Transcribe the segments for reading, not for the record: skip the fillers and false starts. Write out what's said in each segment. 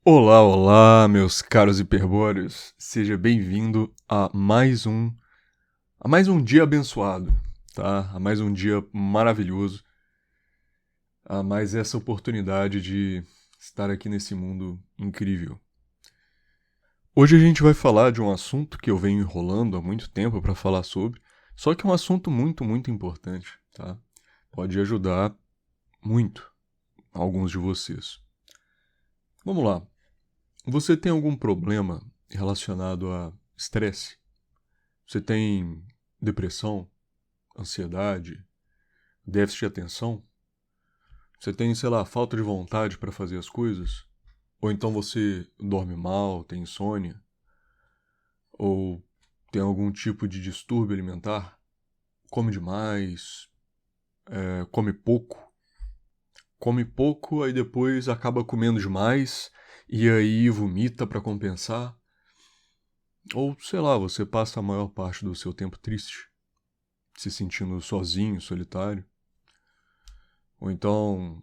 Olá, olá, meus caros hiperbóreos. Seja bem-vindo a mais um dia abençoado, tá? A mais um dia maravilhoso, a mais essa oportunidade de estar aqui nesse mundo incrível. Hoje a gente vai falar de um assunto que eu venho enrolando há muito tempo para falar sobre, só que é um assunto muito, muito importante, tá? Pode ajudar muito alguns de vocês. Vamos lá. Você tem algum problema relacionado a estresse? Você tem depressão, ansiedade, déficit de atenção? Você tem, sei lá, falta de vontade para fazer as coisas? Ou então você dorme mal, tem insônia? Ou tem algum tipo de distúrbio alimentar? Come demais? Come pouco? Come pouco, aí depois acaba comendo demais e aí vomita para compensar? Ou, sei lá, você passa a maior parte do seu tempo triste, se sentindo sozinho, solitário? Ou então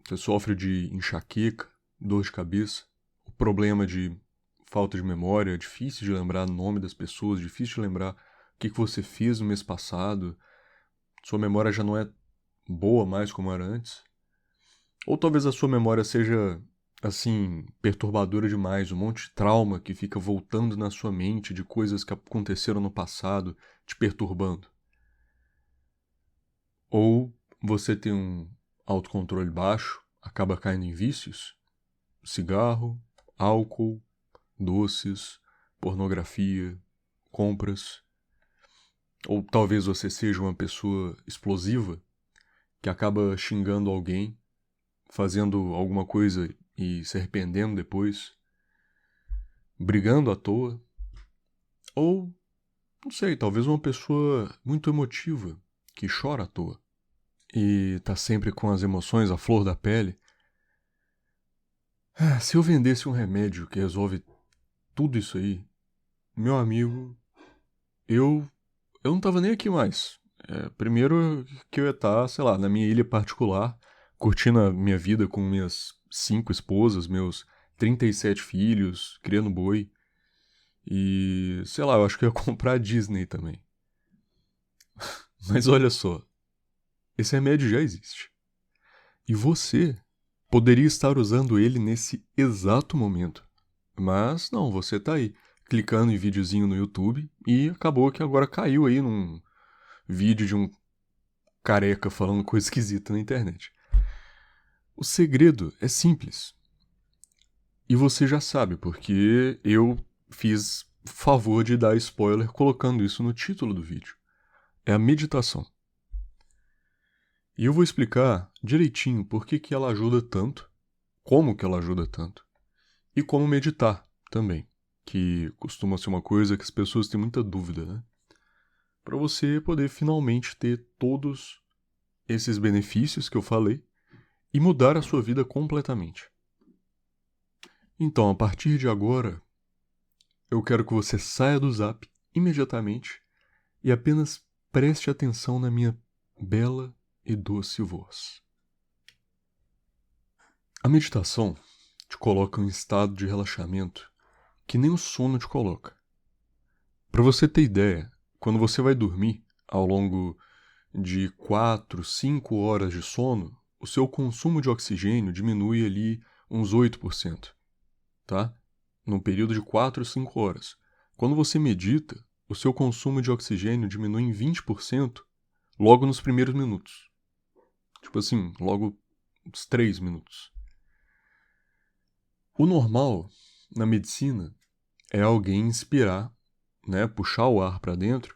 você sofre de enxaqueca, dor de cabeça, o problema de falta de memória, é difícil de lembrar o nome das pessoas, difícil de lembrar o que você fez no mês passado, sua memória já não é boa mais como era antes. Ou talvez a sua memória seja, assim, perturbadora demais, um monte de trauma que fica voltando na sua mente de coisas que aconteceram no passado, te perturbando. Ou você tem um autocontrole baixo, acaba caindo em vícios, cigarro, álcool, doces, pornografia, compras. Ou talvez você seja uma pessoa explosiva que acaba xingando alguém, fazendo alguma coisa e se arrependendo depois, brigando à toa. Ou, não sei, talvez uma pessoa muito emotiva que chora à toa e tá sempre com as emoções à flor da pele. Se eu vendesse um remédio que resolve tudo isso aí, meu amigo, eu eu não tava nem aqui mais. Primeiro que eu ia estar, sei lá, na minha ilha particular, curtindo a minha vida com minhas 5 esposas, meus 37 filhos, criando boi. E, sei lá, eu acho que eu ia comprar a Disney também. Mas olha só, esse remédio já existe. E você poderia estar usando ele nesse exato momento. Mas não, você tá aí, clicando em videozinho no YouTube e acabou que agora caiu aí num vídeo de um careca falando coisa esquisita na internet. O segredo é simples. E você já sabe, porque eu fiz favor de dar spoiler colocando isso no título do vídeo. É a meditação. E eu vou explicar direitinho por que ela ajuda tanto, como que ela ajuda tanto, e como meditar também, que costuma ser uma coisa que as pessoas têm muita dúvida, né? Para você poder finalmente ter todos esses benefícios que eu falei e mudar a sua vida completamente. Então, a partir de agora, eu quero que você saia do Zap imediatamente e apenas preste atenção na minha bela e doce voz. A meditação te coloca em estado de relaxamento que nem o sono te coloca. Para você ter ideia, quando você vai dormir ao longo de 4, 5 horas de sono, o seu consumo de oxigênio diminui ali uns 8%, tá? Num período de 4, 5 horas. Quando você medita, o seu consumo de oxigênio diminui em 20% logo nos primeiros minutos. Tipo assim, logo uns 3 minutos. O normal na medicina é alguém inspirar, né, puxar o ar para dentro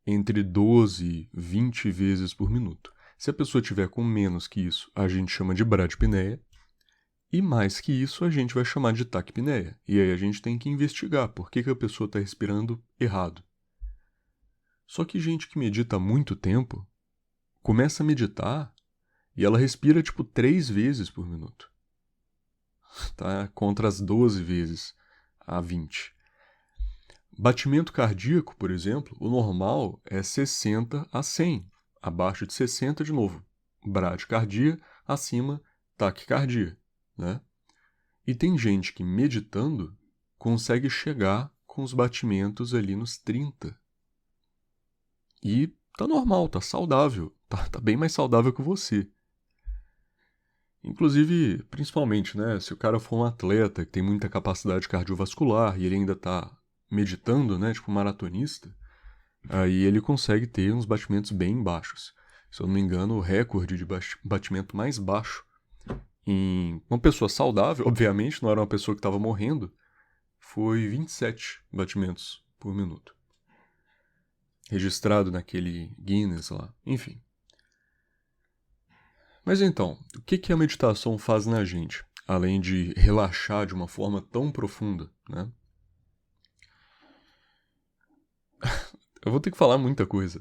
entre 12 e 20 vezes por minuto. Se a pessoa tiver com menos que isso, a gente chama de bradipneia, e mais que isso, a gente vai chamar de taquipneia. E aí a gente tem que investigar por que a pessoa está respirando errado. Só que gente que medita há muito tempo começa a meditar e ela respira tipo 3 vezes por minuto. Tá? Contra as 12 vezes a 20. Batimento cardíaco, por exemplo, o normal é 60 a 100. Abaixo de 60, de novo, bradicardia, acima, taquicardia, né? E tem gente que, meditando, consegue chegar com os batimentos ali nos 30. E tá normal, tá saudável, tá bem mais saudável que você. Inclusive, principalmente, né, se o cara for um atleta que tem muita capacidade cardiovascular e ele ainda tá meditando, né, tipo um maratonista, aí ele consegue ter uns batimentos bem baixos. Se eu não me engano, o recorde de batimento mais baixo em uma pessoa saudável, obviamente, não era uma pessoa que estava morrendo, foi 27 batimentos por minuto. Registrado naquele Guinness lá, enfim. Mas então, o que a meditação faz na gente, além de relaxar de uma forma tão profunda, né? Eu vou ter que falar muita coisa.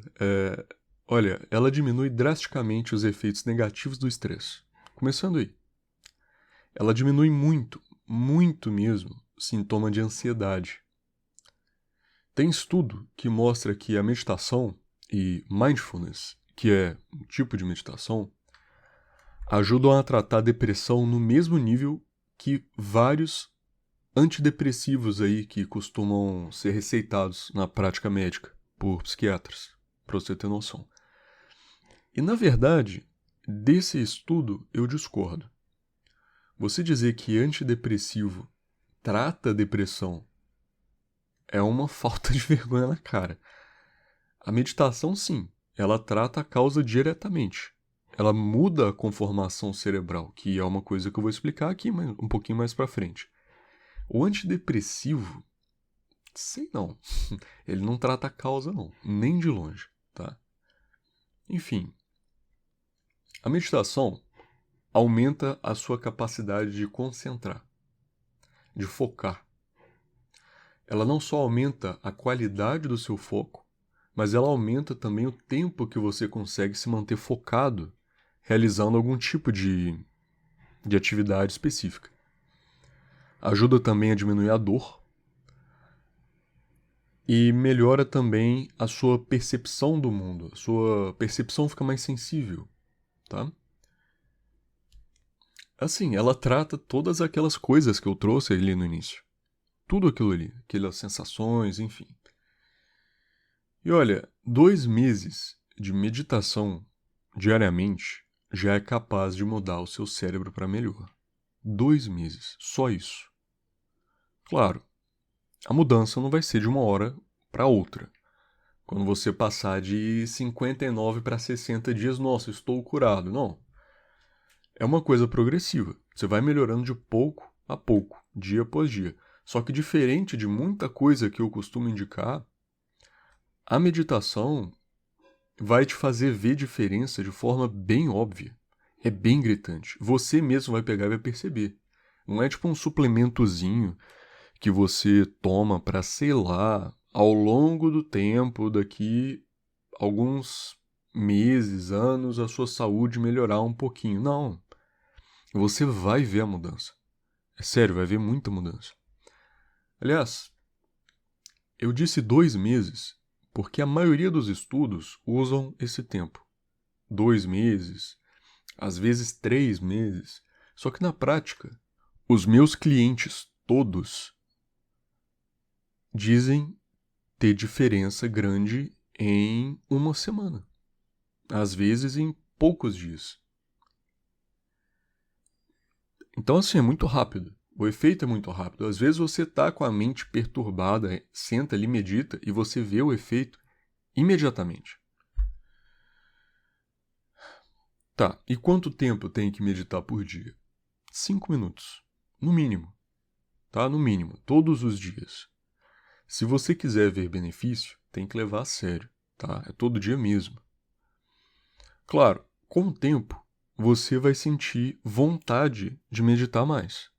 Olha, ela diminui drasticamente os efeitos negativos do estresse. Começando aí. Ela diminui muito, muito mesmo, sintoma de ansiedade. Tem estudo que mostra que a meditação e mindfulness, que é um tipo de meditação, ajudam a tratar a depressão no mesmo nível que vários antidepressivos aí que costumam ser receitados na prática médica por psiquiatras, para você ter noção. E na verdade, desse estudo eu discordo. Você dizer que antidepressivo trata a depressão é uma falta de vergonha na cara. A meditação, sim, ela trata a causa diretamente. Ela muda a conformação cerebral, que é uma coisa que eu vou explicar aqui um pouquinho mais pra frente. O antidepressivo, sei não, ele não trata a causa não, nem de longe, tá? Enfim, a meditação aumenta a sua capacidade de concentrar, de focar. Ela não só aumenta a qualidade do seu foco, mas ela aumenta também o tempo que você consegue se manter focado, realizando algum tipo de atividade específica. Ajuda também a diminuir a dor e melhora também a sua percepção do mundo. A sua percepção fica mais sensível, tá? Assim, ela trata todas aquelas coisas que eu trouxe ali no início. Tudo aquilo ali, aquelas sensações, enfim. E olha, 2 meses de meditação diariamente já é capaz de mudar o seu cérebro para melhor. 2 meses, só isso. Claro, a mudança não vai ser de uma hora para outra. Quando você passar de 59 para 60 dias, nossa, estou curado. Não. É uma coisa progressiva. Você vai melhorando de pouco a pouco, dia após dia. Só que diferente de muita coisa que eu costumo indicar, a meditação vai te fazer ver diferença de forma bem óbvia. É bem gritante. Você mesmo vai pegar e vai perceber. Não é tipo um suplementozinho que você toma para, sei lá, ao longo do tempo, daqui alguns meses, anos, a sua saúde melhorar um pouquinho. Não. Você vai ver a mudança. É sério, vai ver muita mudança. Aliás, eu disse 2 meses porque a maioria dos estudos usam esse tempo. 2 meses, às vezes 3 meses. Só que na prática, os meus clientes todos dizem ter diferença grande em uma semana. Às vezes em poucos dias. Então, assim, é muito rápido. O efeito é muito rápido. Às vezes você tá com a mente perturbada, senta ali, medita e você vê o efeito imediatamente. Tá, e quanto tempo eu tenho que meditar por dia? 5 minutos, no mínimo. Tá? No mínimo, todos os dias. Se você quiser ver benefício, tem que levar a sério, tá? É todo dia mesmo. Claro, com o tempo, você vai sentir vontade de meditar mais.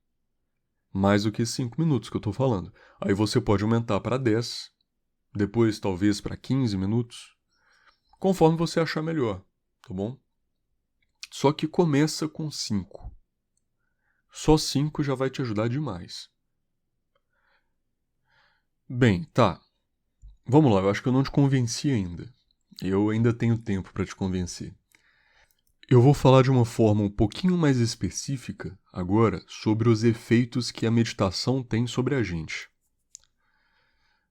Mais do que 5 minutos que eu estou falando. Aí você pode aumentar para 10, depois talvez para 15 minutos, conforme você achar melhor, tá bom? Só que começa com 5. Só 5 já vai te ajudar demais. Bem, tá. Vamos lá, eu acho que eu não te convenci ainda. Eu ainda tenho tempo para te convencer. Eu vou falar de uma forma um pouquinho mais específica agora sobre os efeitos que a meditação tem sobre a gente.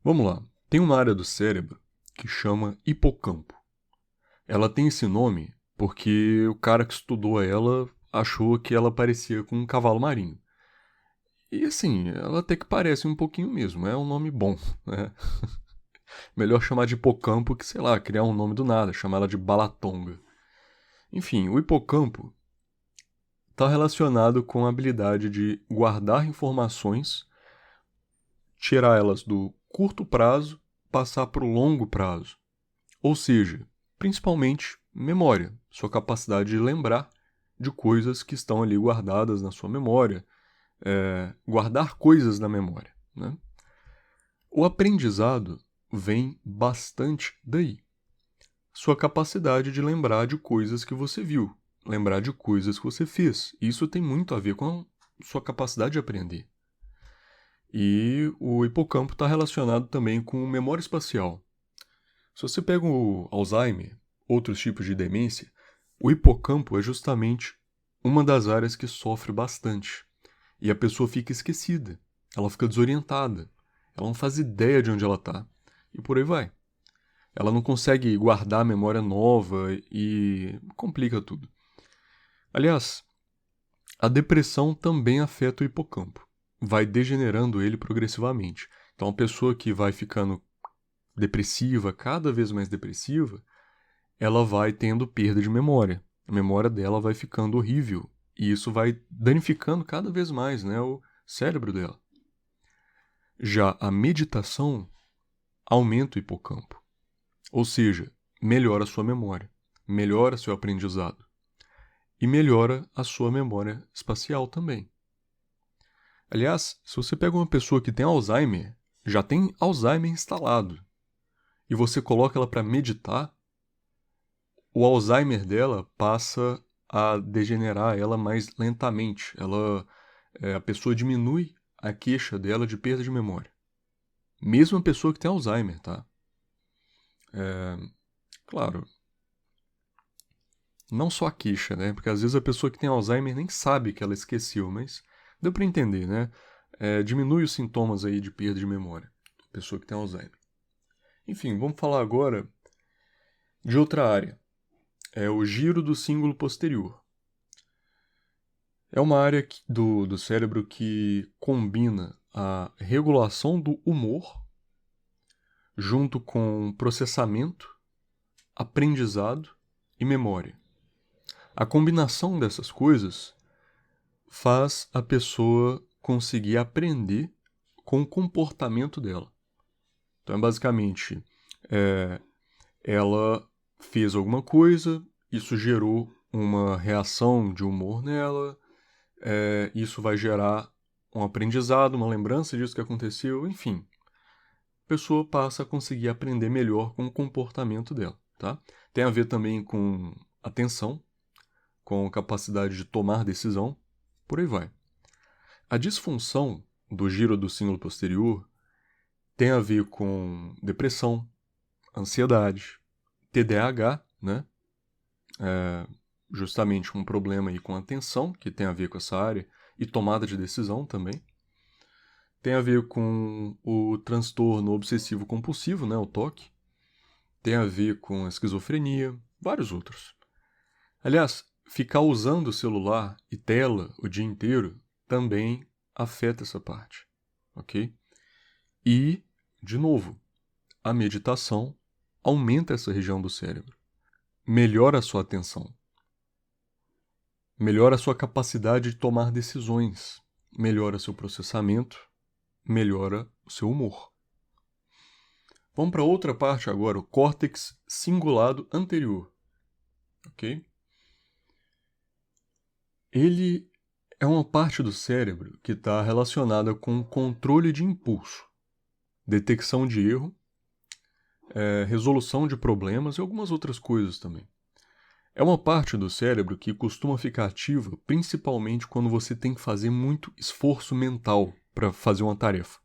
Vamos lá. Tem uma área do cérebro que chama hipocampo. Ela tem esse nome porque o cara que estudou ela achou que ela parecia com um cavalo marinho. E assim, ela até que parece um pouquinho mesmo, é um nome bom, né? Melhor chamar de hipocampo que, sei lá, criar um nome do nada, chamar ela de balatonga. Enfim, o hipocampo está relacionado com a habilidade de guardar informações, tirar elas do curto prazo, passar para o longo prazo. Ou seja, principalmente memória, sua capacidade de lembrar de coisas que estão ali guardadas na sua memória, guardar coisas na memória, né? O aprendizado vem bastante daí. Sua capacidade de lembrar de coisas que você viu, lembrar de coisas que você fez. Isso tem muito a ver com a sua capacidade de aprender. E o hipocampo está relacionado também com memória espacial. Se você pega o Alzheimer, outros tipos de demência, o hipocampo é justamente uma das áreas que sofre bastante. E a pessoa fica esquecida, ela fica desorientada, ela não faz ideia de onde ela está. E por aí vai. Ela não consegue guardar a memória nova e complica tudo. Aliás, a depressão também afeta o hipocampo. Vai degenerando ele progressivamente. Então, a pessoa que vai ficando depressiva, cada vez mais depressiva, ela vai tendo perda de memória. A memória dela vai ficando horrível. E isso vai danificando cada vez mais, né, o cérebro dela. Já a meditação aumenta o hipocampo. Ou seja, melhora a sua memória, melhora seu aprendizado e melhora a sua memória espacial também. Aliás, se você pega uma pessoa que tem Alzheimer, já tem Alzheimer instalado, e você coloca ela para meditar, o Alzheimer dela passa a degenerar ela mais lentamente. A pessoa diminui a queixa dela de perda de memória. Mesmo a pessoa que tem Alzheimer, tá? Claro, não só a queixa, né? Porque às vezes a pessoa que tem Alzheimer nem sabe que ela esqueceu, mas deu para entender, né? Diminui os sintomas aí de perda de memória da pessoa que tem Alzheimer. Enfim, vamos falar agora de outra área. É o giro do cíngulo posterior. É uma área do cérebro que combina a regulação do humor junto com processamento, aprendizado e memória. A combinação dessas coisas faz a pessoa conseguir aprender com o comportamento dela. Então, basicamente, ela fez alguma coisa, isso gerou uma reação de humor nela, isso vai gerar um aprendizado, uma lembrança disso que aconteceu, enfim. A pessoa passa a conseguir aprender melhor com o comportamento dela, tá? Tem a ver também com atenção, com capacidade de tomar decisão, por aí vai. A disfunção do giro do cíngulo posterior tem a ver com depressão, ansiedade, TDAH, né? Justamente um problema aí com atenção, que tem a ver com essa área, e tomada de decisão também. Tem a ver com o transtorno obsessivo-compulsivo, né? O TOC. Tem a ver com a esquizofrenia, vários outros. Aliás, ficar usando o celular e tela o dia inteiro também afeta essa parte, ok? E, de novo, a meditação aumenta essa região do cérebro, melhora a sua atenção, melhora a sua capacidade de tomar decisões, melhora seu processamento, melhora o seu humor. Vamos para outra parte agora, o córtex cingulado anterior, ok? Ele é uma parte do cérebro que está relacionada com controle de impulso, detecção de erro, resolução de problemas e algumas outras coisas também. É uma parte do cérebro que costuma ficar ativa principalmente quando você tem que fazer muito esforço mental para fazer uma tarefa.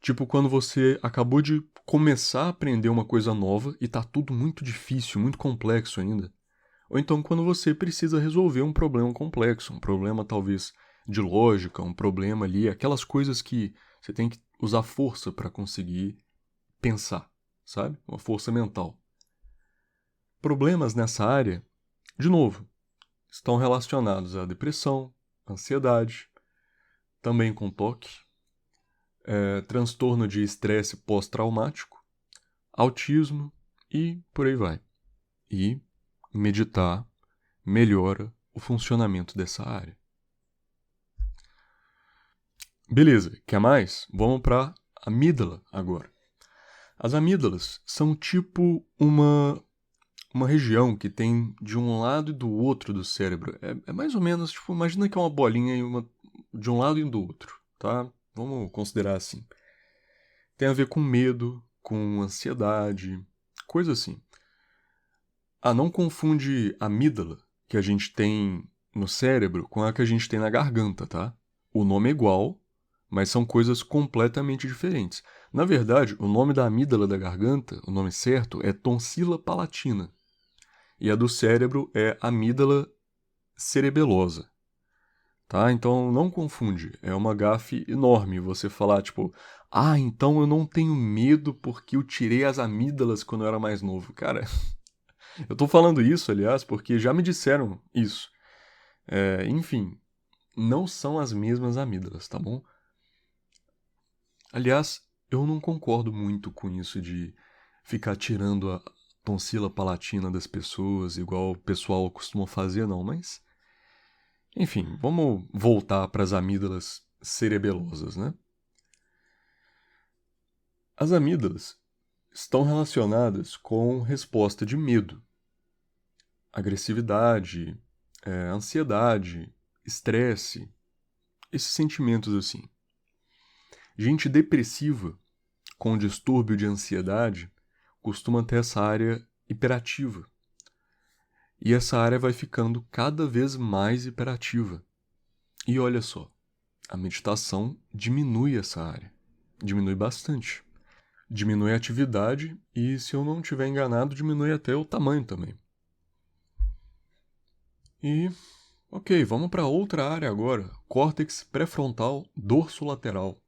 Tipo quando você acabou de começar a aprender uma coisa nova e está tudo muito difícil, muito complexo ainda. ou então quando você precisa resolver um problema complexo, um problema talvez de lógica, um problema ali, aquelas coisas que você tem que usar força para conseguir pensar, sabe? Uma força mental. Problemas nessa área, de novo, estão relacionados à depressão, ansiedade, também com toque, transtorno de estresse pós-traumático, autismo e por aí vai. E meditar melhora o funcionamento dessa área. Beleza, quer mais? Vamos para a amígdala agora. As amígdalas são tipo uma região que tem de um lado e do outro do cérebro. É mais ou menos, tipo, imagina que é uma bolinha de um lado e do outro, tá? Vamos considerar assim. Tem a ver com medo, com ansiedade, coisa assim. Não confunde a amígdala que a gente tem no cérebro com a que a gente tem na garganta, tá? O nome é igual, mas são coisas completamente diferentes. Na verdade, o nome da amígdala da garganta, o nome certo, é tonsila palatina. E a do cérebro é amígdala cerebelosa. Tá? Então não confunde. É uma gafe enorme você falar, tipo, então eu não tenho medo porque eu tirei as amígdalas quando eu era mais novo. Cara, eu tô falando isso, aliás, porque já me disseram isso. Enfim, não são as mesmas amígdalas, tá bom? Aliás, eu não concordo muito com isso de ficar tirando a tonsila palatina das pessoas, igual o pessoal costuma fazer, não, mas... Enfim, vamos voltar para as amígdalas cerebelosas, né? As amígdalas estão relacionadas com resposta de medo, agressividade, ansiedade, estresse, esses sentimentos assim. Gente depressiva com distúrbio de ansiedade costuma ter essa área hiperativa. E essa área vai ficando cada vez mais hiperativa. E olha só, a meditação diminui essa área. Diminui bastante. Diminui a atividade e, se eu não estiver enganado, diminui até o tamanho também. E, ok, vamos para outra área agora. Córtex pré-frontal dorsolateral.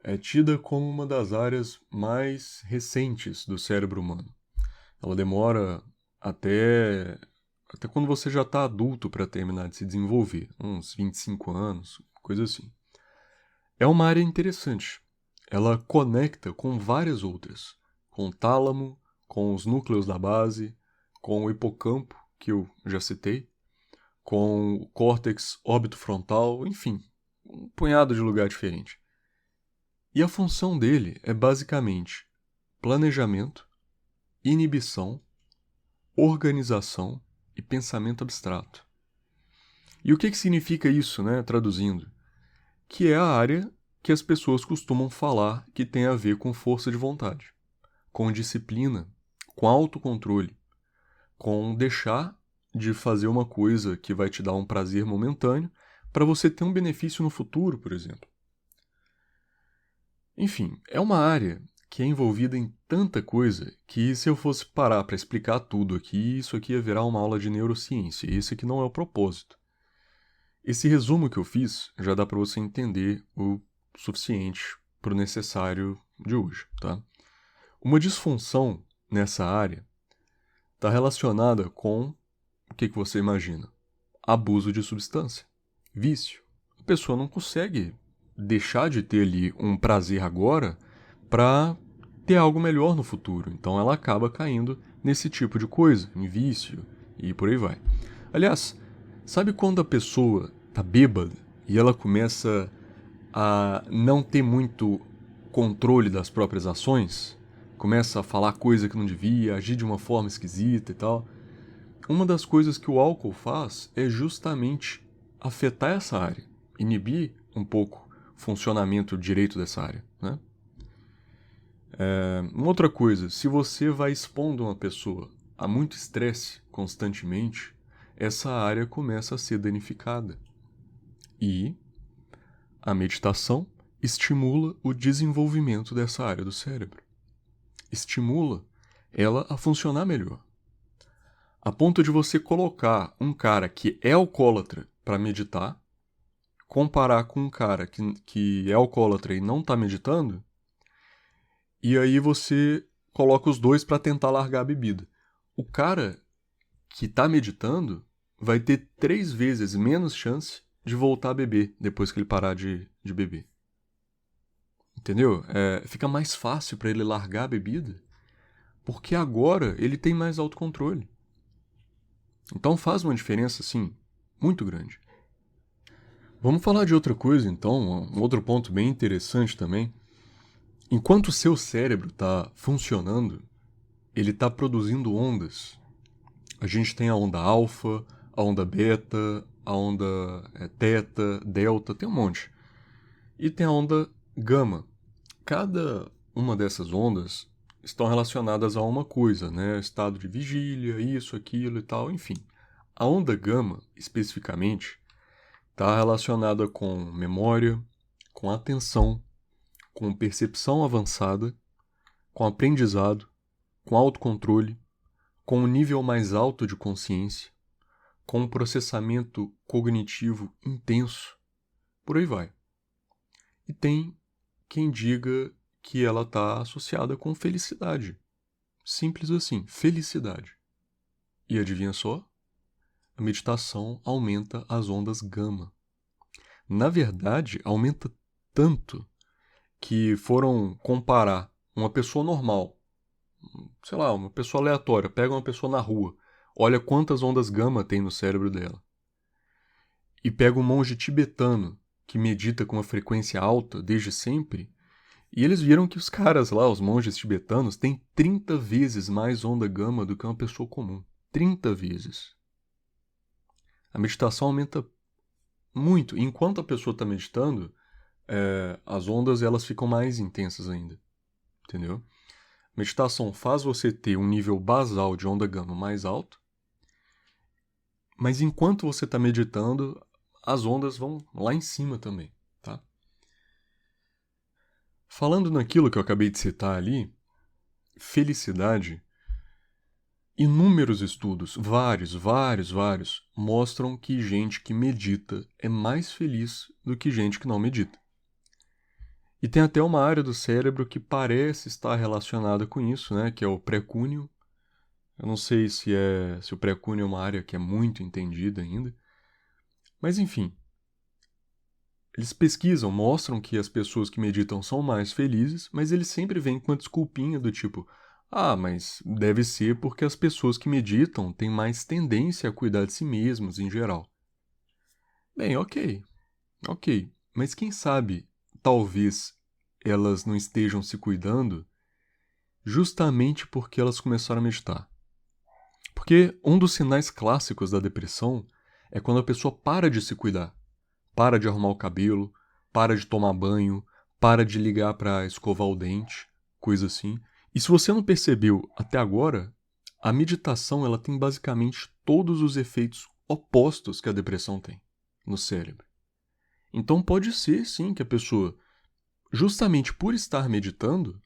É tida como uma das áreas mais recentes do cérebro humano. Ela demora até quando você já está adulto para terminar de se desenvolver, uns 25 anos, coisa assim. É uma área interessante. Ela conecta com várias outras, com o tálamo, com os núcleos da base, com o hipocampo, que eu já citei, com o córtex órbito-frontal, enfim, um punhado de lugar diferente. E a função dele é basicamente planejamento, inibição, organização e pensamento abstrato. E o que significa isso, né, traduzindo? Que é a área que as pessoas costumam falar que tem a ver com força de vontade, com disciplina, com autocontrole, com deixar de fazer uma coisa que vai te dar um prazer momentâneo para você ter um benefício no futuro, por exemplo. Enfim, é uma área que é envolvida em tanta coisa que, se eu fosse parar para explicar tudo aqui, isso aqui ia virar uma aula de neurociência, e esse aqui não é o propósito. Esse resumo que eu fiz já dá para você entender o suficiente para o necessário de hoje, tá? Uma disfunção nessa área está relacionada com o que você imagina? Abuso de substância, vício. A pessoa não consegue deixar de ter ali um prazer agora para ter algo melhor no futuro. Então ela acaba caindo nesse tipo de coisa, em vício e por aí vai. Aliás, sabe quando a pessoa tá bêbada e ela começa a não ter muito controle das próprias ações? Começa a falar coisa que não devia, agir de uma forma esquisita e tal. Uma das coisas que o álcool faz é justamente afetar essa área, inibir um pouco o funcionamento direito dessa área, né? Uma outra coisa, se você vai expondo uma pessoa a muito estresse constantemente, essa área começa a ser danificada. E a meditação estimula o desenvolvimento dessa área do cérebro. Estimula ela a funcionar melhor. A ponto de você colocar um cara que é alcoólatra para meditar, comparar com um cara que é alcoólatra e não tá meditando, e aí você coloca os dois para tentar largar a bebida. O cara que tá meditando vai ter 3 vezes menos chance de voltar a beber depois que ele parar de beber. Entendeu? Fica mais fácil para ele largar a bebida, porque agora ele tem mais autocontrole. Então faz uma diferença, assim, muito grande. Vamos falar de outra coisa, então, um outro ponto bem interessante também. Enquanto o seu cérebro está funcionando, ele está produzindo ondas. A gente tem a onda alfa, a onda beta, a onda teta, delta, tem um monte. E tem a onda gama. Cada uma dessas ondas estão relacionadas a uma coisa, né? Estado de vigília, isso, aquilo e tal, enfim. A onda gama, especificamente, está relacionada com memória, com atenção, com percepção avançada, com aprendizado, com autocontrole, com um nível mais alto de consciência, com um processamento cognitivo intenso, por aí vai. E tem quem diga que ela está associada com felicidade. Simples assim, felicidade. E adivinha só? A meditação aumenta as ondas gama. Na verdade, aumenta tanto que foram comparar uma pessoa normal, sei lá, uma pessoa aleatória, pega uma pessoa na rua, olha quantas ondas gama tem no cérebro dela. E pega um monge tibetano que medita com uma frequência alta desde sempre, e eles viram que os caras lá, os monges tibetanos, têm 30 vezes mais onda gama do que uma pessoa comum. 30 vezes. A meditação aumenta muito. Enquanto a pessoa está meditando, as ondas elas ficam mais intensas ainda. Entendeu? Meditação faz você ter um nível basal de onda gama mais alto, mas enquanto você está meditando, as ondas vão lá em cima também, tá? Falando naquilo que eu acabei de citar ali, felicidade, inúmeros estudos, vários, mostram que gente que medita é mais feliz do que gente que não medita. E tem até uma área do cérebro que parece estar relacionada com isso, né? Que é o pré-cúneo. Eu não sei se o pré-cúneo é uma área que é muito entendida ainda. Mas enfim, eles pesquisam, mostram que as pessoas que meditam são mais felizes, mas eles sempre vêm com uma desculpinha do tipo: ah, mas deve ser porque as pessoas que meditam têm mais tendência a cuidar de si mesmas em geral. Bem, ok. Mas quem sabe, talvez elas não estejam se cuidando justamente porque elas começaram a meditar. Porque um dos sinais clássicos da depressão é quando a pessoa para de se cuidar. Para de arrumar o cabelo, para de tomar banho, para de ligar para escovar o dente, coisa assim. E se você não percebeu até agora, a meditação ela tem basicamente todos os efeitos opostos que a depressão tem no cérebro. Então pode ser, sim, que a pessoa, justamente por estar meditando,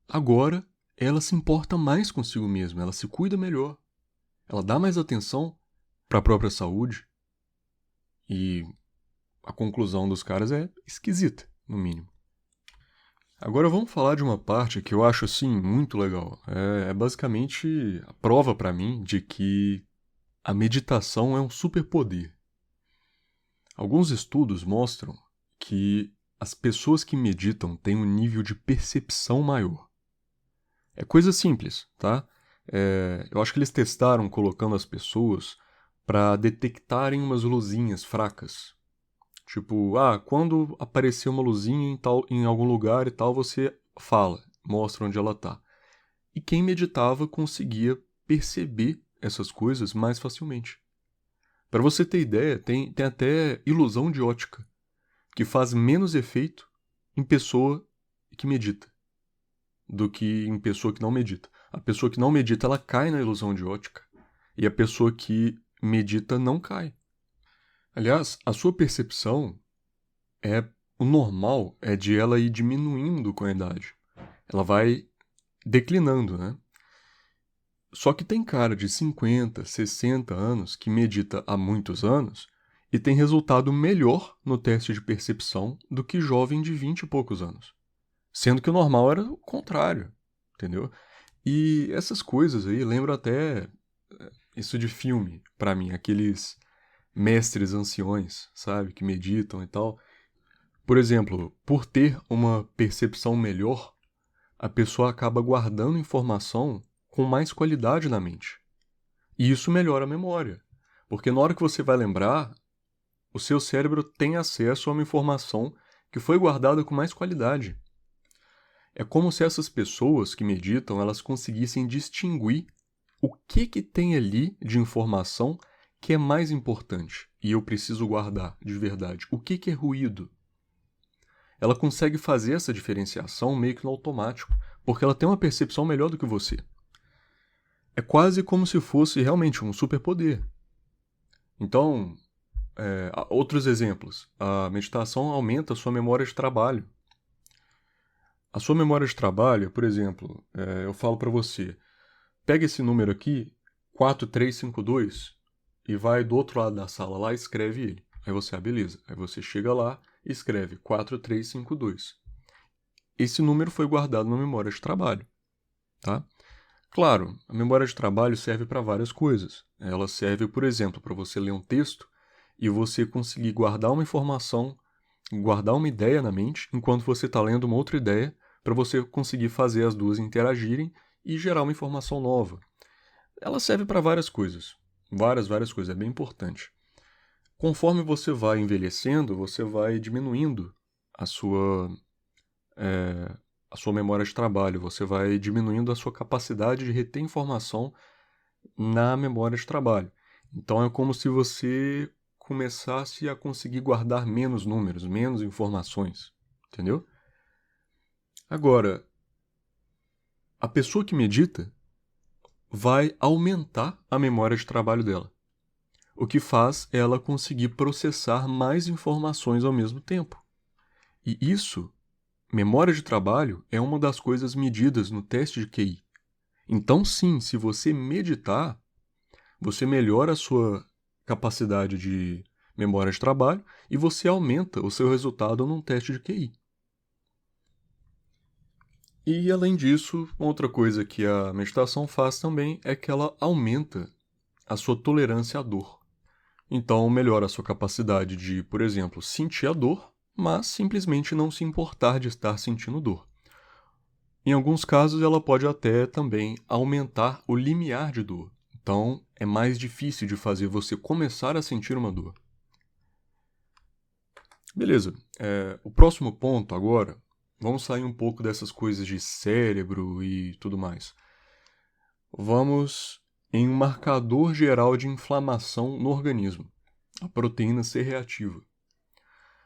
agora ela se importa mais consigo mesma, ela se cuida melhor, ela dá mais atenção para a própria saúde. E a conclusão dos caras é esquisita, no mínimo. Agora vamos falar de uma parte que eu acho, assim, muito legal. É basicamente a prova para mim de que a meditação é um superpoder. Alguns estudos mostram que as pessoas que meditam têm um nível de percepção maior. É coisa simples, tá? Eu acho que eles testaram colocando as pessoas para detectarem umas luzinhas fracas. Tipo, quando aparecer uma luzinha em algum lugar e tal, você fala, mostra onde ela tá. E quem meditava conseguia perceber essas coisas mais facilmente. Para você ter ideia, tem até ilusão de ótica, que faz menos efeito em pessoa que medita do que em pessoa que não medita. A pessoa que não medita, ela cai na ilusão de ótica. E a pessoa que medita não cai. Aliás, a sua percepção o normal é de ela ir diminuindo com a idade. Ela vai declinando, né? Só que tem cara de 50, 60 anos que medita há muitos anos e tem resultado melhor no teste de percepção do que jovem de 20 e poucos anos. Sendo que o normal era o contrário, entendeu? E essas coisas aí lembram até isso de filme, pra mim, aqueles mestres anciões, sabe, que meditam e tal. Por exemplo, por ter uma percepção melhor, a pessoa acaba guardando informação com mais qualidade na mente. E isso melhora a memória, porque na hora que você vai lembrar, o seu cérebro tem acesso a uma informação que foi guardada com mais qualidade. É como se essas pessoas que meditam, elas conseguissem distinguir o que tem ali de informação que é mais importante e eu preciso guardar de verdade. O que é ruído? Ela consegue fazer essa diferenciação meio que no automático, porque ela tem uma percepção melhor do que você. É quase como se fosse realmente um superpoder. Então, outros exemplos. A meditação aumenta a sua memória de trabalho. A sua memória de trabalho, por exemplo, eu falo para você, pega esse número aqui, 4352, e vai do outro lado da sala lá e escreve ele. Aí você, beleza. Aí você chega lá e escreve 4352. Esse número foi guardado na memória de trabalho, tá? Claro, a memória de trabalho serve para várias coisas. Ela serve, por exemplo, para você ler um texto e você conseguir guardar uma informação, guardar uma ideia na mente, enquanto você está lendo uma outra ideia, para você conseguir fazer as duas interagirem e gerar uma informação nova. Ela serve para várias coisas. Várias coisas. É bem importante. Conforme você vai envelhecendo, você vai diminuindo a sua memória de trabalho, você vai diminuindo a sua capacidade de reter informação na memória de trabalho. Então é como se você começasse a conseguir guardar menos números, menos informações, entendeu? Agora, a pessoa que medita vai aumentar a memória de trabalho dela, o que faz ela conseguir processar mais informações ao mesmo tempo. E isso, memória de trabalho, é uma das coisas medidas no teste de QI. Então, sim, se você meditar, você melhora a sua capacidade de memória de trabalho e você aumenta o seu resultado num teste de QI. E, além disso, outra coisa que a meditação faz também é que ela aumenta a sua tolerância à dor. Então, melhora a sua capacidade de, por exemplo, sentir a dor, mas simplesmente não se importar de estar sentindo dor. Em alguns casos, ela pode até também aumentar o limiar de dor. Então, é mais difícil de fazer você começar a sentir uma dor. Beleza. O próximo ponto agora, vamos sair um pouco dessas coisas de cérebro e tudo mais. Vamos em um marcador geral de inflamação no organismo, a proteína C reativa.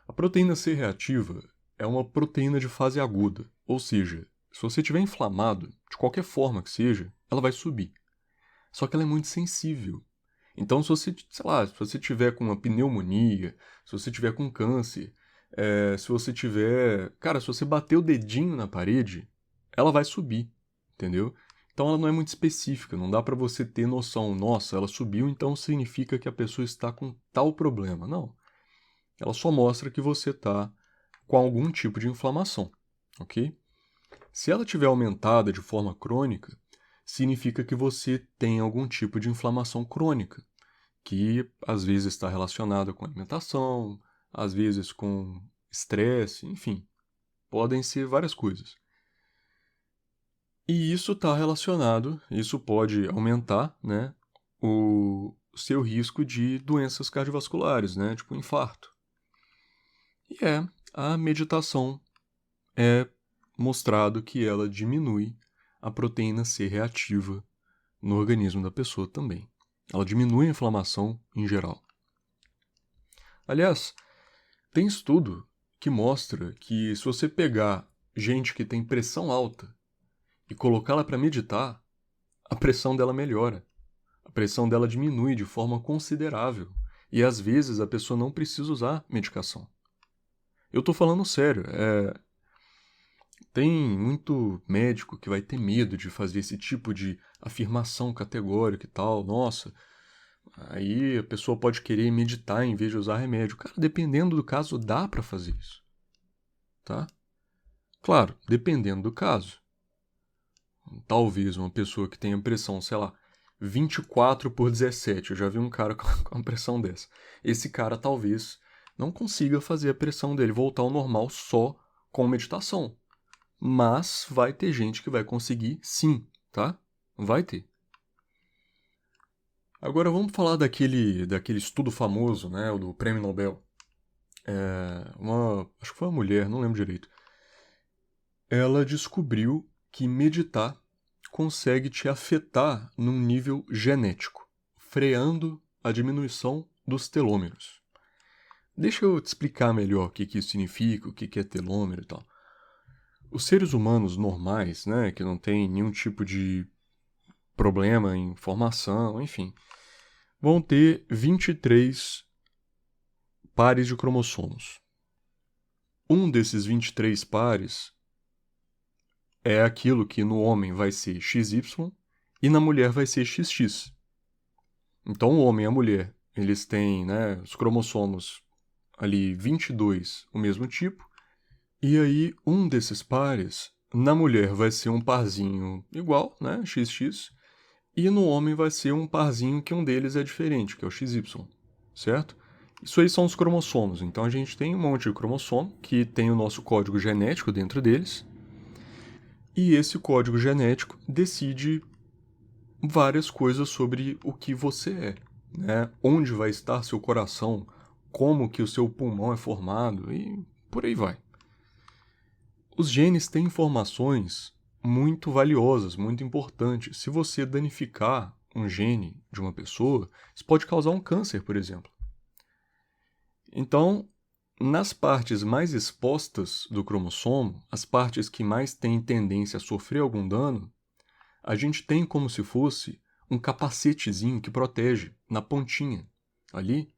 A proteína C reativa é uma proteína de fase aguda, ou seja, se você estiver inflamado, de qualquer forma que seja, ela vai subir. Só que ela é muito sensível. Então, se você, sei lá, se você tiver com uma pneumonia, se você tiver com câncer, se você tiver... Cara, se você bater o dedinho na parede, ela vai subir, entendeu? Então, ela não é muito específica, não dá pra você ter noção, nossa, ela subiu, então significa que a pessoa está com tal problema. Não. Ela só mostra que você está com algum tipo de inflamação, ok? Se ela tiver aumentada de forma crônica, significa que você tem algum tipo de inflamação crônica, que às vezes está relacionada com alimentação, às vezes com estresse, enfim, podem ser várias coisas. E isso está relacionado, isso pode aumentar, né, o seu risco de doenças cardiovasculares, né, tipo infarto. E a meditação é mostrado que ela diminui a proteína C reativa no organismo da pessoa também. Ela diminui a inflamação em geral. Aliás, tem estudo que mostra que se você pegar gente que tem pressão alta e colocá-la para meditar, a pressão dela melhora. A pressão dela diminui de forma considerável. E às vezes a pessoa não precisa usar medicação. Eu tô falando sério. Tem muito médico que vai ter medo de fazer esse tipo de afirmação categórica e tal. Nossa, aí a pessoa pode querer meditar em vez de usar remédio. Cara, dependendo do caso, dá pra fazer isso, tá? Claro, dependendo do caso. Talvez uma pessoa que tenha pressão, sei lá, 24/17. Eu já vi um cara com uma pressão dessa. Esse cara talvez não consiga fazer a pressão dele voltar ao normal só com meditação. Mas vai ter gente que vai conseguir sim, tá? Vai ter. Agora vamos falar daquele estudo famoso, né? O do Prêmio Nobel. Acho que foi uma mulher, não lembro direito. Ela descobriu que meditar consegue te afetar num nível genético, freando a diminuição dos telômeros. Deixa eu te explicar melhor o que isso significa, o que é telômero e tal. Os seres humanos normais, né, que não tem nenhum tipo de problema em formação, enfim, vão ter 23 pares de cromossomos. Um desses 23 pares é aquilo que no homem vai ser XY e na mulher vai ser XX. Então o homem e a mulher, eles têm, né, os cromossomos ali 22, o mesmo tipo, e aí um desses pares, na mulher vai ser um parzinho igual, né, XX, e no homem vai ser um parzinho que um deles é diferente, que é o XY, certo? Isso aí são os cromossomos. Então a gente tem um monte de cromossomo que tem o nosso código genético dentro deles, e esse código genético decide várias coisas sobre o que você é, né? Onde vai estar seu coração, como que o seu pulmão é formado e por aí vai. Os genes têm informações muito valiosas, muito importantes. Se você danificar um gene de uma pessoa, isso pode causar um câncer, por exemplo. Então, nas partes mais expostas do cromossomo, as partes que mais têm tendência a sofrer algum dano, a gente tem como se fosse um capacetezinho que protege na pontinha. Ali,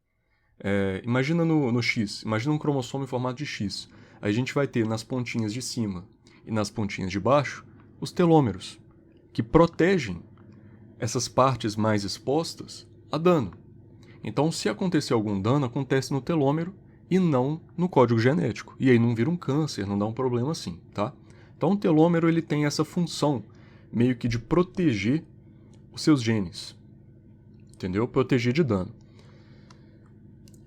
imagina no X, imagina um cromossomo em formato de X. A gente vai ter nas pontinhas de cima e nas pontinhas de baixo os telômeros, que protegem essas partes mais expostas a dano. Então, se acontecer algum dano, acontece no telômero e não no código genético. E aí não vira um câncer, não dá um problema assim, tá? Então, o telômero ele tem essa função meio que de proteger os seus genes, entendeu? Proteger de dano.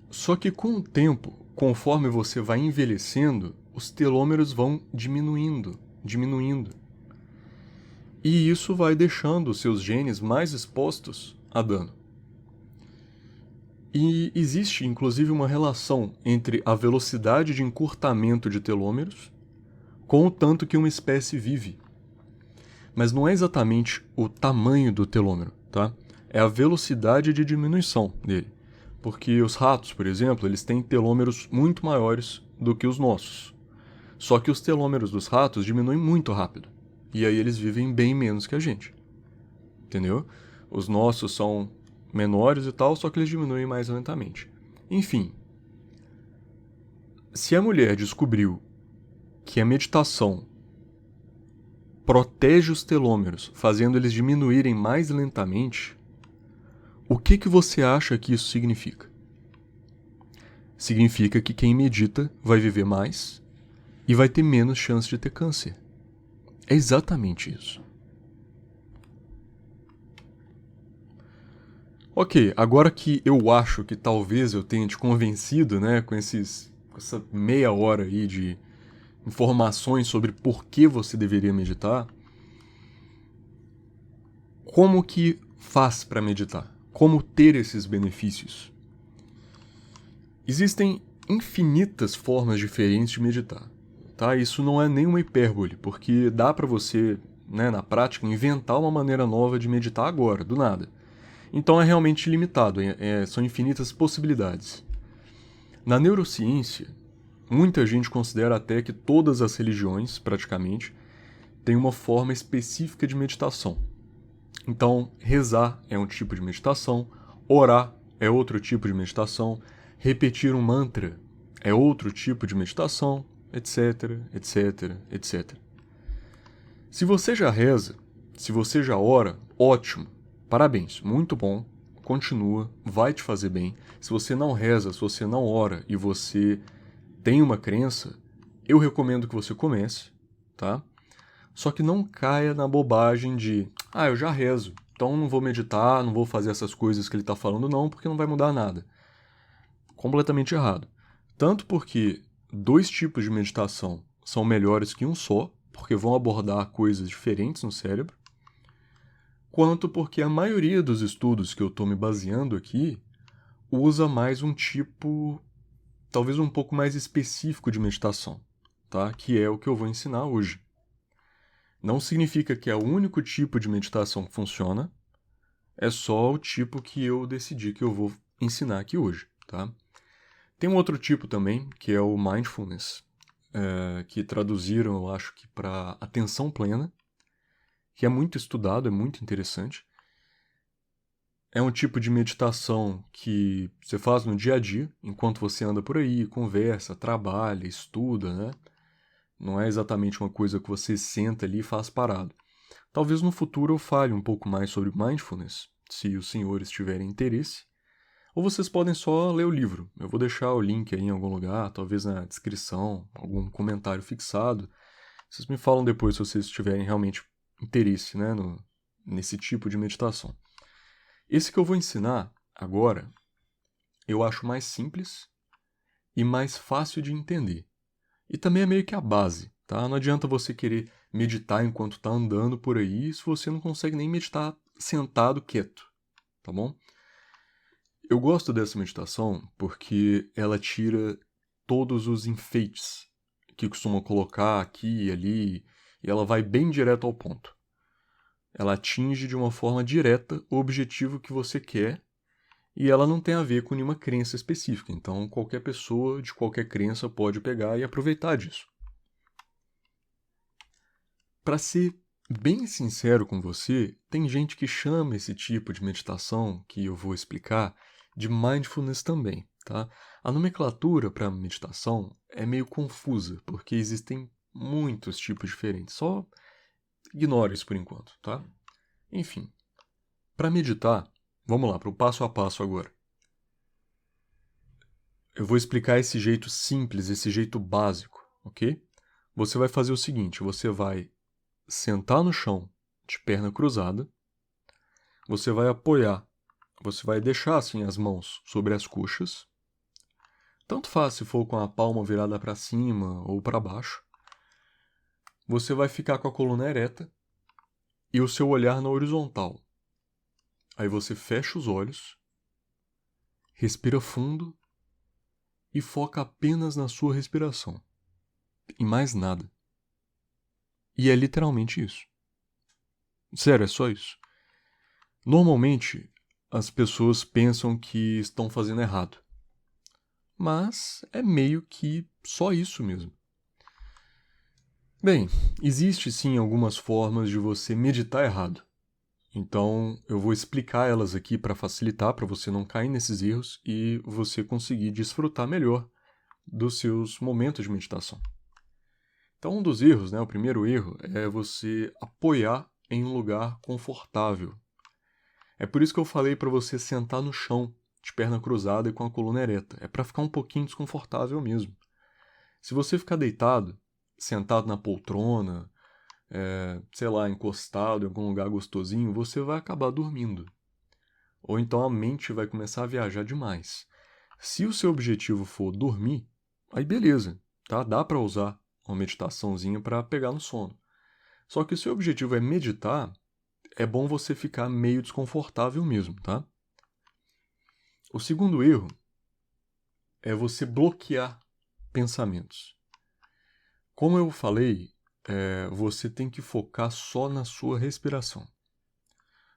Só que com o tempo, conforme você vai envelhecendo, os telômeros vão diminuindo. E isso vai deixando os seus genes mais expostos a dano. E existe, inclusive, uma relação entre a velocidade de encurtamento de telômeros com o tanto que uma espécie vive. Mas não é exatamente o tamanho do telômero, tá? É a velocidade de diminuição dele. Porque os ratos, por exemplo, eles têm telômeros muito maiores do que os nossos. Só que os telômeros dos ratos diminuem muito rápido. E aí eles vivem bem menos que a gente. Entendeu? Os nossos são menores e tal, só que eles diminuem mais lentamente. Enfim, se a mulher descobriu que a meditação protege os telômeros, fazendo eles diminuírem mais lentamente, o que você acha que isso significa? Significa que quem medita vai viver mais e vai ter menos chance de ter câncer. É exatamente isso. Ok, agora que eu acho que talvez eu tenha te convencido, né, com essa meia hora aí de informações sobre por que você deveria meditar, como que faz para meditar? Como ter esses benefícios? Existem infinitas formas diferentes de meditar, tá? Isso não é nenhuma hipérbole, porque dá para você, né, na prática, inventar uma maneira nova de meditar agora, do nada. Então é realmente limitado, são infinitas possibilidades. Na neurociência, muita gente considera até que todas as religiões, praticamente, têm uma forma específica de meditação. Então, rezar é um tipo de meditação, orar é outro tipo de meditação, repetir um mantra é outro tipo de meditação, etc, etc, etc. Se você já reza, se você já ora, ótimo, parabéns, muito bom, continua, vai te fazer bem. Se você não reza, se você não ora e você tem uma crença, eu recomendo que você comece, tá? Só que não caia na bobagem de, eu já rezo, então não vou meditar, não vou fazer essas coisas que ele está falando não, porque não vai mudar nada. Completamente errado. Tanto porque 2 tipos de meditação são melhores que um só, porque vão abordar coisas diferentes no cérebro, quanto porque a maioria dos estudos que eu estou me baseando aqui usa mais um tipo, talvez um pouco mais específico de meditação, tá? Que é o que eu vou ensinar hoje. Não significa que é o único tipo de meditação que funciona, é só o tipo que eu decidi que eu vou ensinar aqui hoje, tá? Tem um outro tipo também, que é o Mindfulness, que traduziram, eu acho que para atenção plena, que é muito estudado, é muito interessante. É um tipo de meditação que você faz no dia a dia, enquanto você anda por aí, conversa, trabalha, estuda, né? Não é exatamente uma coisa que você senta ali e faz parado. Talvez no futuro eu fale um pouco mais sobre mindfulness, se os senhores tiverem interesse. Ou vocês podem só ler o livro. Eu vou deixar o link aí em algum lugar, talvez na descrição, algum comentário fixado. Vocês me falam depois se vocês tiverem realmente interesse, né, nesse tipo de meditação. Esse que eu vou ensinar agora, eu acho mais simples e mais fácil de entender. E também é meio que a base, tá? Não adianta você querer meditar enquanto está andando por aí se você não consegue nem meditar sentado quieto, tá bom? Eu gosto dessa meditação porque ela tira todos os enfeites que costumam colocar aqui e ali, e ela vai bem direto ao ponto. Ela atinge de uma forma direta o objetivo que você quer e ela não tem a ver com nenhuma crença específica. Então, qualquer pessoa de qualquer crença pode pegar e aproveitar disso. Para ser bem sincero com você, tem gente que chama esse tipo de meditação que eu vou explicar de mindfulness também, tá? A nomenclatura para meditação é meio confusa, porque existem muitos tipos diferentes. Só ignore isso por enquanto, tá? Enfim, para meditar, vamos lá, para o passo a passo agora. Eu vou explicar esse jeito simples, esse jeito básico, ok? Você vai fazer o seguinte, você vai sentar no chão de perna cruzada, você vai apoiar, você vai deixar assim as mãos sobre as coxas, tanto faz se for com a palma virada para cima ou para baixo. Você vai ficar com a coluna ereta e o seu olhar na horizontal. Aí você fecha os olhos, respira fundo e foca apenas na sua respiração, em mais nada. E é literalmente isso. Sério, é só isso. Normalmente, as pessoas pensam que estão fazendo errado. Mas é meio que só isso mesmo. Bem, existe sim algumas formas de você meditar errado. Então, eu vou explicar elas aqui para facilitar, para você não cair nesses erros e você conseguir desfrutar melhor dos seus momentos de meditação. Então, um dos erros, né, o primeiro erro, é você apoiar em um lugar confortável. É por isso que eu falei para você sentar no chão, de perna cruzada e com a coluna ereta. É para ficar um pouquinho desconfortável mesmo. Se você ficar deitado, sentado na poltrona, sei lá, encostado em algum lugar gostosinho, você vai acabar dormindo. Ou então a mente vai começar a viajar demais. Se o seu objetivo for dormir, aí beleza, tá? Dá para usar uma meditaçãozinha para pegar no sono. Só que se o seu objetivo é meditar, é bom você ficar meio desconfortável mesmo, tá? O segundo erro é você bloquear pensamentos. Como eu falei, você tem que focar só na sua respiração.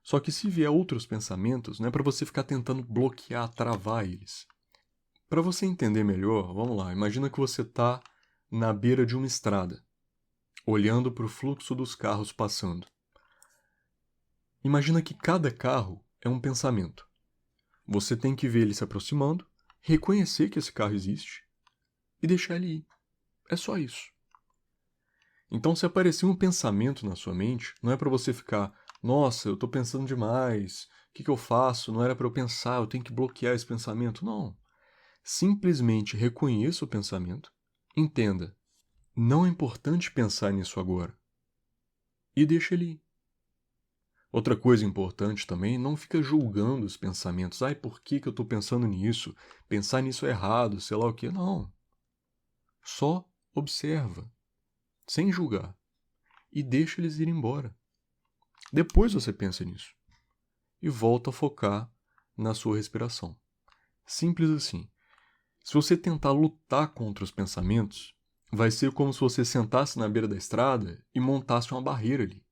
Só que se vier outros pensamentos, não é para você ficar tentando bloquear, travar eles. Para você entender melhor, vamos lá, imagina que você está na beira de uma estrada, olhando para o fluxo dos carros passando. Imagina que cada carro é um pensamento. Você tem que ver ele se aproximando, reconhecer que esse carro existe e deixar ele ir. É só isso. Então, se aparecer um pensamento na sua mente, não é para você ficar, nossa, eu tô pensando demais, o que eu faço? Não era para eu pensar, eu tenho que bloquear esse pensamento. Não. Simplesmente reconheça o pensamento, entenda, não é importante pensar nisso agora, e deixa ele ir. Outra coisa importante também, não fica julgando os pensamentos. Ai, por que eu estou pensando nisso? Pensar nisso é errado, sei lá o quê. Não. Só observa, sem julgar, e deixa eles ir embora. Depois você pensa nisso e volta a focar na sua respiração. Simples assim. Se você tentar lutar contra os pensamentos, vai ser como se você sentasse na beira da estrada e montasse uma barreira ali.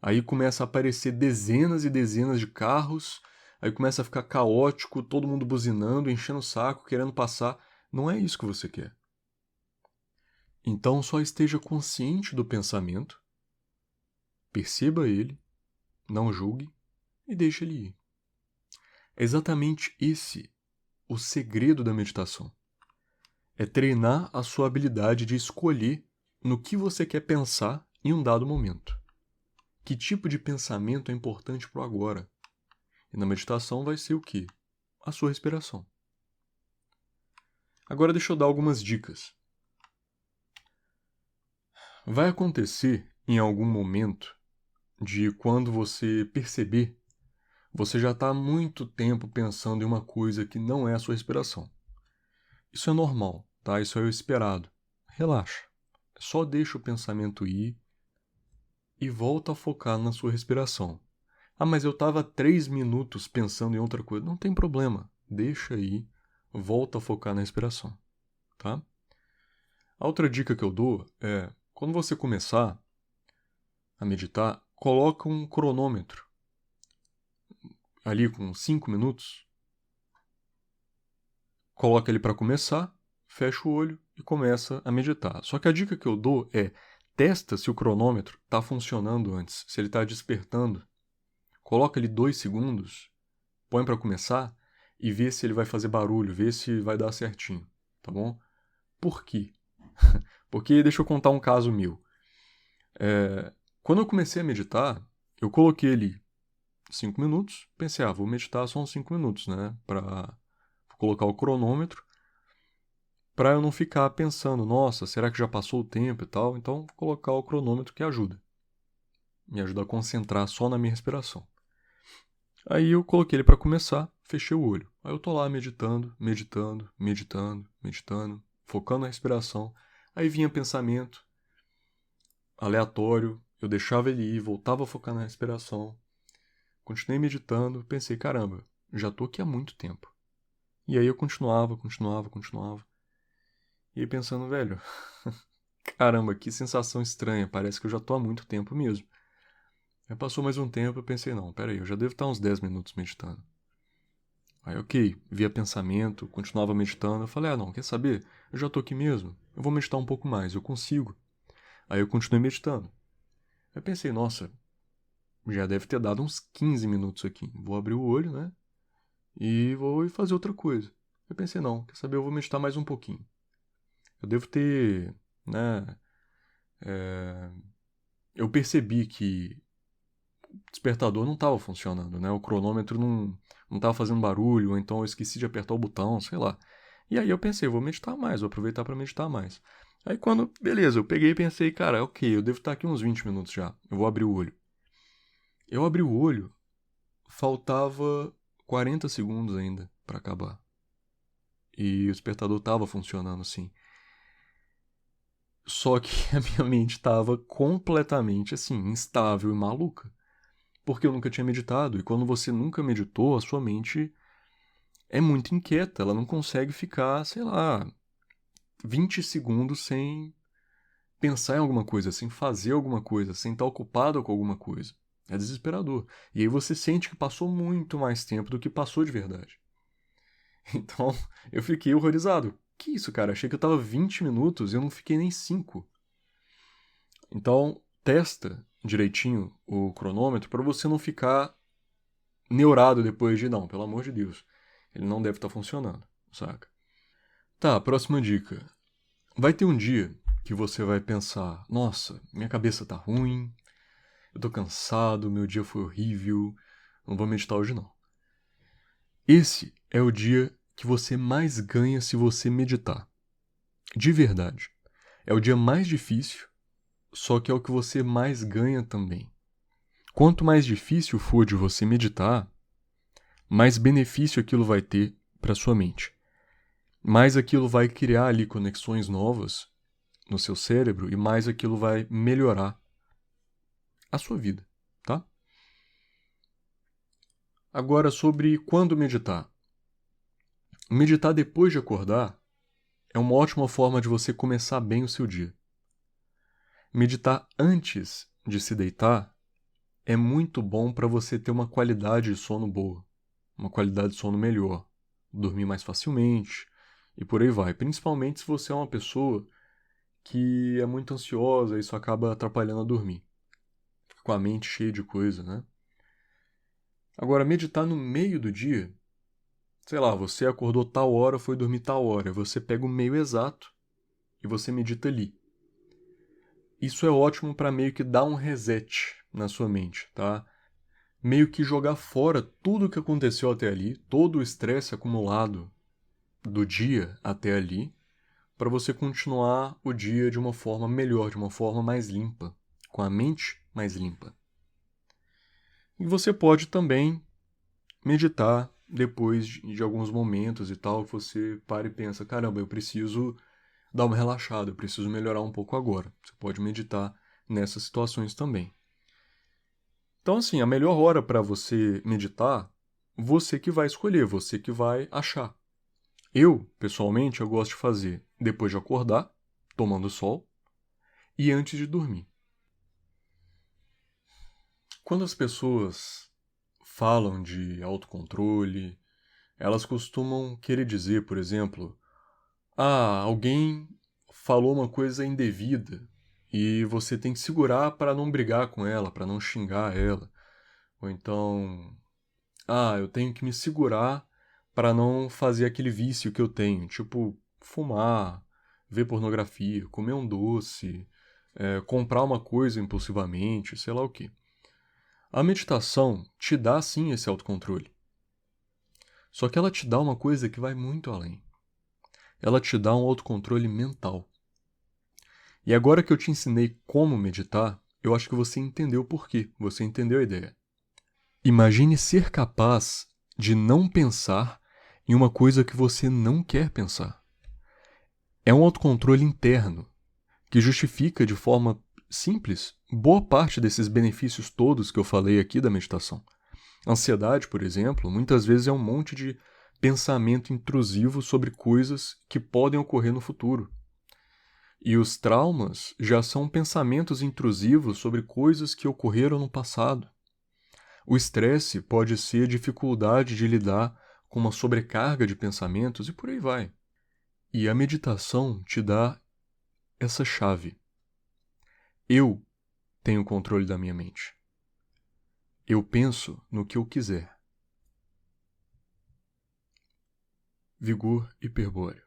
Aí começa a aparecer dezenas e dezenas de carros, aí começa a ficar caótico, todo mundo buzinando, enchendo o saco, querendo passar. Não é isso que você quer. Então só esteja consciente do pensamento, perceba ele, não julgue e deixe ele ir. É exatamente esse o segredo da meditação. É treinar a sua habilidade de escolher no que você quer pensar em um dado momento. Que tipo de pensamento é importante para o agora? E na meditação vai ser o quê? A sua respiração. Agora deixa eu dar algumas dicas. Vai acontecer em algum momento de quando você perceber, você já está há muito tempo pensando em uma coisa que não é a sua respiração. Isso é normal, tá? Isso é o esperado. Relaxa. Só deixa o pensamento ir e volta a focar na sua respiração. Ah, mas eu estava 3 minutos pensando em outra coisa. Não tem problema. Deixa aí, volta a focar na respiração, tá? A outra dica que eu dou é, quando você começar a meditar, coloca um cronômetro ali com 5 minutos. Coloca ele para começar, fecha o olho e começa a meditar. Só que a dica que eu dou é, testa se o cronômetro está funcionando antes, se ele está despertando. Coloca ele 2 segundos, põe para começar e vê se ele vai fazer barulho, vê se vai dar certinho, tá bom? Por quê? Porque deixa eu contar um caso meu. Quando eu comecei a meditar, eu coloquei ele 5 minutos, pensei, vou meditar só uns 5 minutos, né? Para colocar o cronômetro, para eu não ficar pensando, nossa, será que já passou o tempo e tal? Então, vou colocar o cronômetro que ajuda. Me ajuda a concentrar só na minha respiração. Aí eu coloquei ele para começar, fechei o olho. Aí eu tô lá meditando, meditando, meditando, meditando, focando na respiração. Aí vinha pensamento aleatório, eu deixava ele ir, voltava a focar na respiração. Continuei meditando, pensei, caramba, já tô aqui há muito tempo. E aí eu continuava. E aí pensando, velho, caramba, que sensação estranha, parece que eu já tô há muito tempo mesmo. Aí passou mais um tempo, eu pensei, não, peraí, eu já devo estar uns 10 minutos meditando. Aí, ok, via pensamento, continuava meditando, eu falei, não, quer saber? Eu já tô aqui mesmo, eu vou meditar um pouco mais, eu consigo. Aí eu continuei meditando. Aí eu pensei, nossa, já deve ter dado uns 15 minutos aqui, vou abrir o olho, né? E vou fazer outra coisa. Eu pensei, não, quer saber, eu vou meditar mais um pouquinho. Eu devo ter, né? Eu percebi que o despertador não estava funcionando, né? O cronômetro não estava fazendo barulho, ou então eu esqueci de apertar o botão, sei lá. E aí eu pensei, vou meditar mais, vou aproveitar para meditar mais. Aí quando, beleza, eu peguei e pensei, cara, ok, eu devo estar aqui uns 20 minutos já, eu vou abrir o olho. Eu abri o olho, faltava 40 segundos ainda para acabar. E o despertador estava funcionando, sim. Só que a minha mente estava completamente, assim, instável e maluca. Porque eu nunca tinha meditado. E quando você nunca meditou, a sua mente é muito inquieta. Ela não consegue ficar, sei lá, 20 segundos sem pensar em alguma coisa, sem fazer alguma coisa, sem estar ocupado com alguma coisa. É desesperador. E aí você sente que passou muito mais tempo do que passou de verdade. Então, eu fiquei horrorizado. Que isso, cara? Achei que eu tava 20 minutos e eu não fiquei nem 5. Então, testa direitinho o cronômetro para você não ficar neurado depois de, não, pelo amor de Deus. Ele não deve estar funcionando, saca? Tá, próxima dica. Vai ter um dia que você vai pensar: nossa, minha cabeça tá ruim, eu tô cansado, meu dia foi horrível, não vou meditar hoje não. Esse é o dia que você mais ganha se você meditar. De verdade. É o dia mais difícil, só que é o que você mais ganha também. Quanto mais difícil for de você meditar, mais benefício aquilo vai ter para sua mente. Mais aquilo vai criar ali conexões novas no seu cérebro e mais aquilo vai melhorar a sua vida, tá? Agora, sobre quando meditar. Meditar depois de acordar é uma ótima forma de você começar bem o seu dia. Meditar antes de se deitar é muito bom para você ter uma qualidade de sono boa, uma qualidade de sono melhor, dormir mais facilmente e por aí vai. Principalmente se você é uma pessoa que é muito ansiosa, isso acaba atrapalhando a dormir. Fica com a mente cheia de coisa, né? Agora, meditar no meio do dia, sei lá, você acordou tal hora, foi dormir tal hora, você pega o meio exato e você medita ali. Isso é ótimo para meio que dar um reset na sua mente, tá? Meio que jogar fora tudo o que aconteceu até ali, todo o estresse acumulado do dia até ali, para você continuar o dia de uma forma melhor, de uma forma mais limpa, com a mente mais limpa. E você pode também meditar depois de alguns momentos e tal, que você para e pensa, caramba, eu preciso dar uma relaxada, eu preciso melhorar um pouco agora. Você pode meditar nessas situações também. Então, assim, a melhor hora para você meditar, você que vai escolher, você que vai achar. Eu, pessoalmente, eu gosto de fazer depois de acordar, tomando sol, e antes de dormir. Quando as pessoas falam de autocontrole, elas costumam querer dizer, por exemplo, alguém falou uma coisa indevida e você tem que segurar para não brigar com ela, para não xingar ela. Ou então, eu tenho que me segurar para não fazer aquele vício que eu tenho, tipo fumar, ver pornografia, comer um doce, comprar uma coisa impulsivamente, sei lá o quê. A meditação te dá sim esse autocontrole. Só que ela te dá uma coisa que vai muito além. Ela te dá um autocontrole mental. E agora que eu te ensinei como meditar, eu acho que você entendeu o porquê, você entendeu a ideia. Imagine ser capaz de não pensar em uma coisa que você não quer pensar. É um autocontrole interno que justifica de forma simples boa parte desses benefícios todos que eu falei aqui da meditação. Ansiedade, por exemplo, muitas vezes é um monte de pensamento intrusivo sobre coisas que podem ocorrer no futuro. E os traumas já são pensamentos intrusivos sobre coisas que ocorreram no passado. O estresse pode ser dificuldade de lidar com uma sobrecarga de pensamentos e por aí vai. E a meditação te dá essa chave. Eu tenho controle da minha mente. Eu penso no que eu quiser. Vigor hiperbóreo.